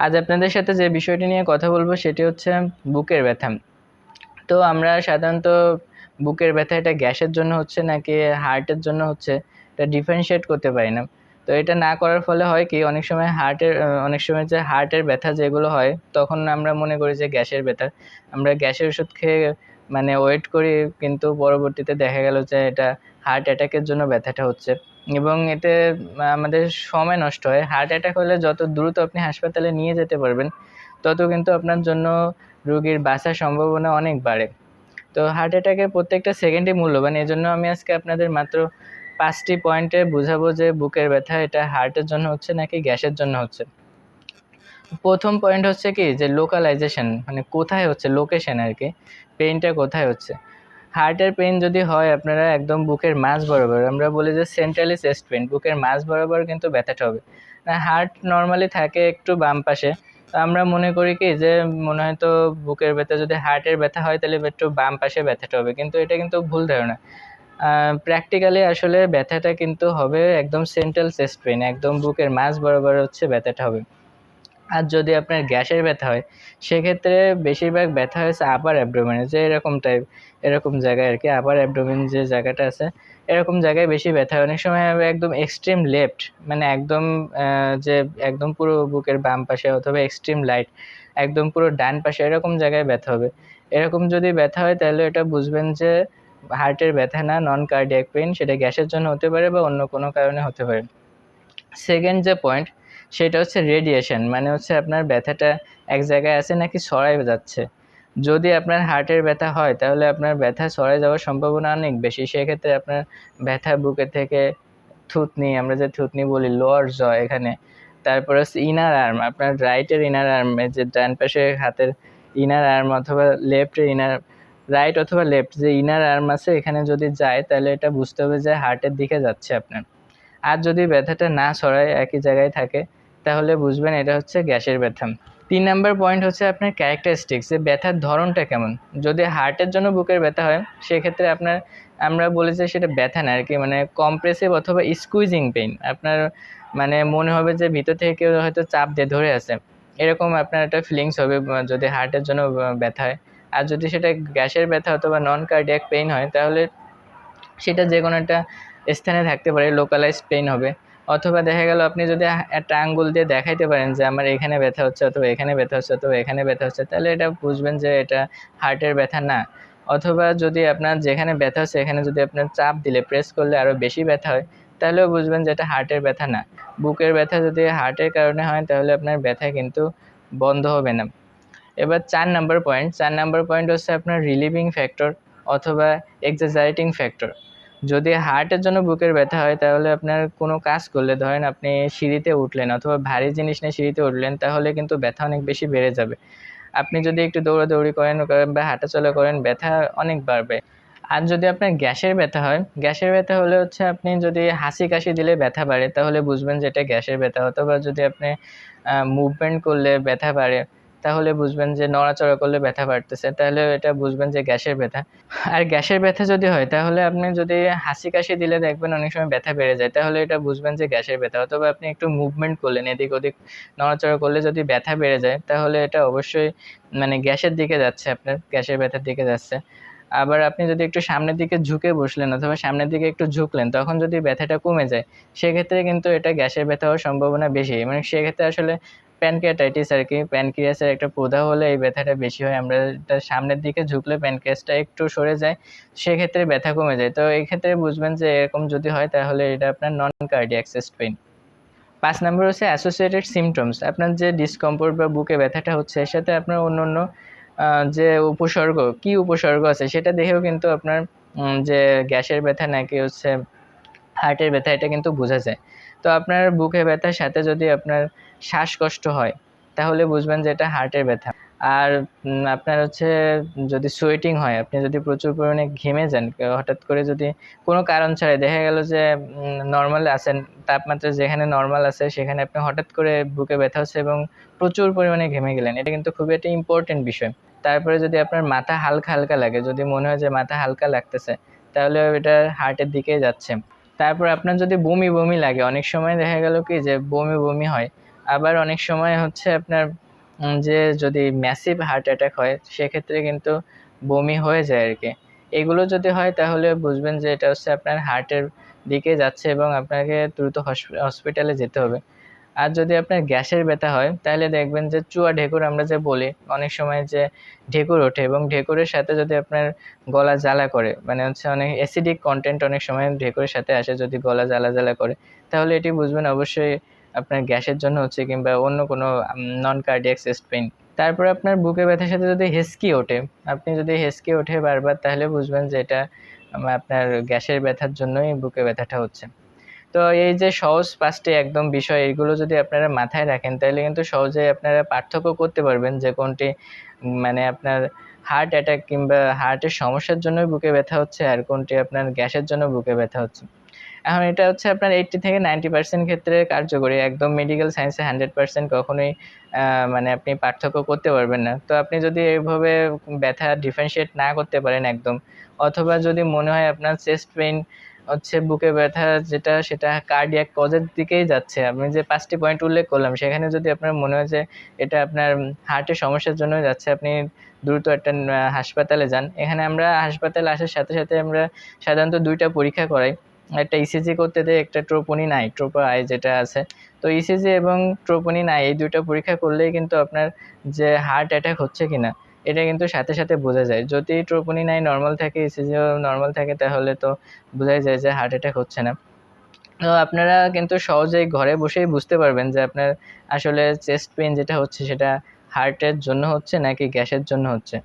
আজ আপনাদের সাথে যে বিষয়টি নিয়ে কথা বলবো সেটি হচ্ছে বুকের ব্যথা। তো আমরা সাধারণত বুকের ব্যথা এটা গ্যাসের জন্য হচ্ছে নাকি হার্টের জন্য হচ্ছে এটা ডিফারেন্সিয়েট করতে পারি না। তো এটা না করার ফলে হয় কি, অনেক সময় যে হার্টের ব্যথা যেগুলো হয় তখন আমরা মনে করি যে গ্যাসের ব্যথা, আমরা গ্যাসের ওষুধ খেয়ে মানে ওয়েট করি, কিন্তু পরবর্তীতে দেখা গেল যে এটা হার্ট অ্যাটাকের জন্য ব্যথাটা হচ্ছে। এবং এতে আমাদের সময় নষ্ট হয়। হার্ট অ্যাটাক হলে যত দ্রুত আপনি হাসপাতালে নিয়ে যেতে পারবেন তত কিন্তু আপনার জন্য রোগীর বাঁচার সম্ভাবনা অনেক বাড়ে। তো হার্ট অ্যাটাকের প্রত্যেকটা সেকেন্ডই মূল্যবান, এই জন্য আমি আজকে আপনাদের মাত্র 5টি পয়েন্টে বুঝাবো যে বুকের ব্যথা এটা হার্টের জন্য হচ্ছে নাকি গ্যাসের জন্য হচ্ছে। প্রথম পয়েন্ট হচ্ছে কি যে লোকালাইজেশন, মানে কোথায় হচ্ছে, লোকেশন আর কি, পেইনটা কোথায় হচ্ছে। হার্টের পেইন যদি হয় আপনারা একদম বুকের মাঝ বরাবর, আমরা বলি যে সেন্ট্রালি চেস্ট পেইন, বুকের মাঝ বরাবর কিন্তু ব্যথাটা হবে। হার্ট নর্মালি থাকে একটু বাম পাশে, তো আমরা মনে করি কি যে মনে হয় তো বুকের ব্যথা যদি হার্টের ব্যথা হয় তাহলে একটু বাম পাশে ব্যথাটা হবে, কিন্তু এটা কিন্তু ভুল ধারণা। প্র্যাকটিক্যালি আসলে ব্যথাটা কিন্তু হবে একদম সেন্ট্রাল চেস্ট পেইন, একদম বুকের মাঝ বরাবর হচ্ছে ব্যথাটা হবে। আর যদি আপনার গ্যাসের ব্যথা হয় সেক্ষেত্রে বেশিরভাগ ব্যথা হয়েছে আপার অ্যাবডোমেনে, যে এরকম জায়গায় আর কি, আপার অ্যাবডোমেন যে জায়গাটা আছে এরকম জায়গায় বেশি ব্যথা হয়। অনেক সময় হবে একদম এক্সট্রিম লেফট, মানে একদম যে একদম পুরো বুকের বাম পাশে, অথবা এক্সট্রিম রাইট একদম পুরো ডান পাশে, এরকম জায়গায় ব্যথা হবে। এরকম যদি ব্যথা হয় তাহলে এটা বুঝবেন যে হার্টের ব্যথা না, নন কার্ডিয়াক পেইন, সেটা গ্যাসের জন্য হতে পারে বা অন্য কোনো কারণে হতে পারে। সেকেন্ড যে পয়েন্ট সেটা হচ্ছে রেডিয়েশন, মানে হচ্ছে আপনার ব্যথাটা এক জায়গায় আছে নাকি ছড়াই যাচ্ছে। যদি আপনার হার্টের ব্যথা হয় তাহলে আপনার ব্যথা ছড়াই যাওয়ার সম্ভাবনা অনেক বেশি। সেক্ষেত্রে আপনার ব্যথা বুকে থেকে থুতনি, আমরা যে থুতনি বলি, লোয়ার জ এখানে, তারপর হচ্ছে ইনার আর্ম, আপনার রাইটের ইনার আর্ম, যে ডান পাশে হাতের ইনার আর্ম, অথবা লেফটের ইনার, রাইট অথবা লেফট যে ইনার আর্ম আছে এখানে যদি যায় তাহলে এটা বুঝতে হবে যে হার্টের দিকে যাচ্ছে আপনার। আর যদি ব্যথাটা না ছড়ায় একই জায়গায় থাকে তাহলে বুঝবেন এটা হচ্ছে গ্যাসের ব্যথা। 3 নাম্বার পয়েন্ট হচ্ছে আপনার ক্যারেক্টারিস্টিক্স, যে ব্যথার ধরনটা কেমন। যদি হার্টের জন্য বুকের ব্যথা হয় সেক্ষেত্রে আমরা বলি যে সেটা ব্যথা না আর কি, মানে কম্প্রেসিভ অথবা স্কুইজিং পেইন, আপনার মানে মনে হবে যে ভিতর থেকে কেউ হয়তো চাপ দিয়ে ধরে আছে, এরকম আপনার একটা ফিলিংস হবে যদি হার্টের জন্য ব্যথা হয়। আর যদি সেটা গ্যাসের ব্যথা অথবা নন কার্ডিয়াক পেইন হয় তাহলে সেটা যে কোনো একটা স্থানে থাকতে পারে, লোকালাইজড পেইন হবে। অথবা দেখা গেল আপনি যদি একটা আঙ্গুল দিয়ে দেখাইতে পারেন যে আমার এখানে ব্যথা হচ্ছে, অথবা এখানে ব্যথা হচ্ছে, অথবা এখানে ব্যথা হচ্ছে, তাহলে এটা বুঝবেন যে এটা হার্টের ব্যথা না। অথবা যদি আপনার যেখানে ব্যথা হচ্ছে এখানে যদি আপনার চাপ দিলে, প্রেস করলে আরও বেশি ব্যথা হয়, তাহলেও বুঝবেন যে এটা হার্টের ব্যথা না। বুকের ব্যথা যদি হার্টের কারণে হয় তাহলে আপনার ব্যথা কিন্তু বন্ধ হবে না। এবার 4 নাম্বার পয়েন্ট হচ্ছে আপনার রিলিভিং ফ্যাক্টর অথবা এক্সাজাইটিং ফ্যাক্টর। যদি হার্টের জন্য বুকের ব্যথা হয় তাহলে আপনার কোনো কাজ করলে, ধরেন আপনি সিঁড়িতে উঠলেন অথবা ভারী জিনিস নিয়ে সিঁড়িতে উঠলেন, তাহলে কিন্তু ব্যথা অনেক বেশি বেড়ে যাবে। আপনি যদি একটু দৌড়াদৌড়ি করেন বা হাঁটাচলা করেন ব্যথা অনেক বাড়বে। আর যদি আপনার গ্যাসের ব্যথা হয়, গ্যাসের ব্যথা হলে হচ্ছে আপনি যদি হাসি কাশি দিলে ব্যথা বাড়ে তাহলে বুঝবেন যে এটা গ্যাসের ব্যথা। অথবা যদি আপনি মুভমেন্ট করলে ব্যথা বাড়ে তাহলে বুঝবেন যে নড়াচড়া করলে ব্যথা বাড়তেছে, তাহলে এটা বুঝবেন যে গ্যাসের ব্যথা। আর গ্যাসের ব্যথা যদি হয় তাহলে আপনি যদি হাসি কাশি দিলে দেখবেন অনেক সময় ব্যথা বেড়ে যায়, তাহলে এটা বুঝবেন যে গ্যাসের ব্যথা। অথবা আপনি একটু মুভমেন্ট করলেন, এদিক ওদিক নড়াচড়া করলে যদি ব্যথা বেড়ে যায় তাহলে এটা অবশ্যই মানে গ্যাসের দিকে যাচ্ছে, আপনার গ্যাসের ব্যথার দিকে যাচ্ছে। আবার আপনি যদি একটু সামনের দিকে ঝুঁকে বসলেন অথবা সামনের দিকে একটু ঝুঁকলেন, তখন যদি ব্যথাটা কমে যায় সেক্ষেত্রে কিন্তু এটা গ্যাসের ব্যথা হওয়ার সম্ভাবনা বেশি। মানে সেক্ষেত্রে আসলে প্যানক্রিয়াটাইটিস আর কি, প্যানক্রিয়াসের একটা প্রদাহ হলে এই ব্যথাটা বেশি হয়। আমরা এটা সামনের দিকে ঝুঁকলে প্যানক্রিয়াসটা একটু সরে যায়, সেক্ষেত্রে ব্যথা কমে যায়। তো এই ক্ষেত্রে বুঝবেন যে এরকম যদি হয় তাহলে এটা আপনার নন কার্ডিয়াক চেস্ট পেইন। 5 নম্বর হচ্ছে অ্যাসোসিয়েটেড সিমটমস, আপনার যে ডিসকমফোর্ট বা বুকে ব্যথাটা হচ্ছে এর সাথে আপনার অন্য অন্য যে কি উপসর্গ আছে সেটা দেখেও কিন্তু আপনার যে গ্যাসের ব্যথা নাকি হচ্ছে হার্টের ব্যথা এটা কিন্তু বোঝা যায়। তো আপনার বুকে ব্যথার সাথে যদি আপনার শ্বাসকষ্ট হয় তাহলে বুঝবেন যে এটা হার্টের ব্যথা। আর আপনার হচ্ছে যদি সোয়েটিং হয়, আপনি যদি প্রচুর পরিমাণে ঘেমে যান, হঠাৎ করে যদি কোনো কারণ ছাড়াই দেখা গেল যে নর্মাল আছেন, তাপমাত্রা যেখানে নর্মাল আছে সেখানে আপনি হঠাৎ করে বুকে ব্যথা হচ্ছে এবং প্রচুর পরিমাণে ঘেমে গেলেন, এটা কিন্তু খুবই একটা ইম্পর্টেন্ট বিষয়। তারপরে যদি আপনার মাথা হালকা হালকা লাগে, যদি মনে হয় যে মাথা হালকা লাগতেছে, তাহলে এটা হার্টের দিকে যাচ্ছে। তারপর আপনার যদি বমি বমি লাগে, অনেক সময় দেখা গেল কি যে বমি বমি হয়, আবার অনেক সময় হচ্ছে আপনার যে যদি ম্যাসিভ হার্ট অ্যাটাক হয় সেক্ষেত্রে কিন্তু বমি হয়ে যায় আর কি। এগুলো যদি হয় তাহলে বুঝবেন যে এটা হচ্ছে আপনার হার্টের দিকে যাচ্ছে এবং আপনাকে দ্রুত হসপিটালে যেতে হবে। আর যদি আপনার গ্যাসের ব্যথা হয় তাহলে দেখবেন যে চুয়া ঢেকুর আমরা যে বলি, অনেক সময় যে ঢেকুর ওঠে এবং ঢেকুরের সাথে যদি আপনার গলা জ্বালা করে, মানে হচ্ছে অনেক অ্যাসিডিক কন্টেন্ট অনেক সময় ঢেকুরের সাথে আসে, যদি গলা জ্বালা জ্বালা করে তাহলে এটি বুঝবেন অবশ্যই আপনার গ্যাসের জন্য হচ্ছে কিংবা অন্য কোনো নন কার্ডিয়াক চেস্ট পেইন। তারপর আপনার বুকে ব্যথার সাথে যদি হেঁচকি ওঠে, আপনি যদি হেঁচকি ওঠে বারবার তাহলে বুঝবেন যে এটা আপনার গ্যাসের ব্যথার জন্যই বুকে ব্যথাটা হচ্ছে। তো এই যে সহজ 5টি একদম বিষয়, এগুলো যদি আপনারা মাথায় রাখেন তাহলে কিন্তু সহজেই আপনারা পার্থক্য করতে পারবেন যে কোনটি মানে আপনার হার্ট অ্যাটাক কিংবা হার্টের সমস্যার জন্য বুকে ব্যথা হচ্ছে আর কোনটি আপনার গ্যাসের জন্য বুকে ব্যথা হচ্ছে। এখন এটা হচ্ছে আপনার 80 থেকে 90% ক্ষেত্রে কার্যকরী, একদম মেডিকেল সায়েন্সে 100% কখনোই মানে আপনি পার্থক্য করতে পারবেন না। তো আপনি যদি এইভাবে ব্যথা ডিফারেন্সিয়েট না করতে পারেন একদম, অথবা যদি মনে হয় আপনার চেস্ট পেইন হচ্ছে বুকে ব্যথা যেটা সেটা কার্ডিয়াক কজের দিকেই যাচ্ছে, আমি যে 5টি পয়েন্ট উল্লেখ করলাম সেখানে যদি আপনার মনে হয় যে এটা আপনার হার্টের সমস্যার জন্য যাচ্ছে, আপনি দ্রুত একটা হাসপাতালে যান। এখানে আমরা হাসপাতালে আসার সাথে সাথে আমরা সাধারণত 2টা পরীক্ষা করাই, একটা ইসিজি করতে দেয়, একটা ট্রোপোনিন আই, ট্রোপো আই যেটা আছে। তো ইসিজি এবং ট্রোপোনিন আই এই 2টা পরীক্ষা করলেই কিন্তু আপনার যে হার্ট অ্যাটাক হচ্ছে কিনা এটা কিন্তু সাথে সাথে বোঝা যায়। যদি ট্রোপোনিন আই নর্মাল থাকে, ইসিজিও নর্মাল থাকে, তাহলে তো বোঝাই যায় যে হার্ট অ্যাটাক হচ্ছে না। তো আপনারা কিন্তু সহজেই ঘরে বসেই বুঝতে পারবেন যে আপনার আসলে চেস্ট পেইন যেটা হচ্ছে সেটা হার্টের জন্য হচ্ছে নাকি গ্যাসের জন্য হচ্ছে।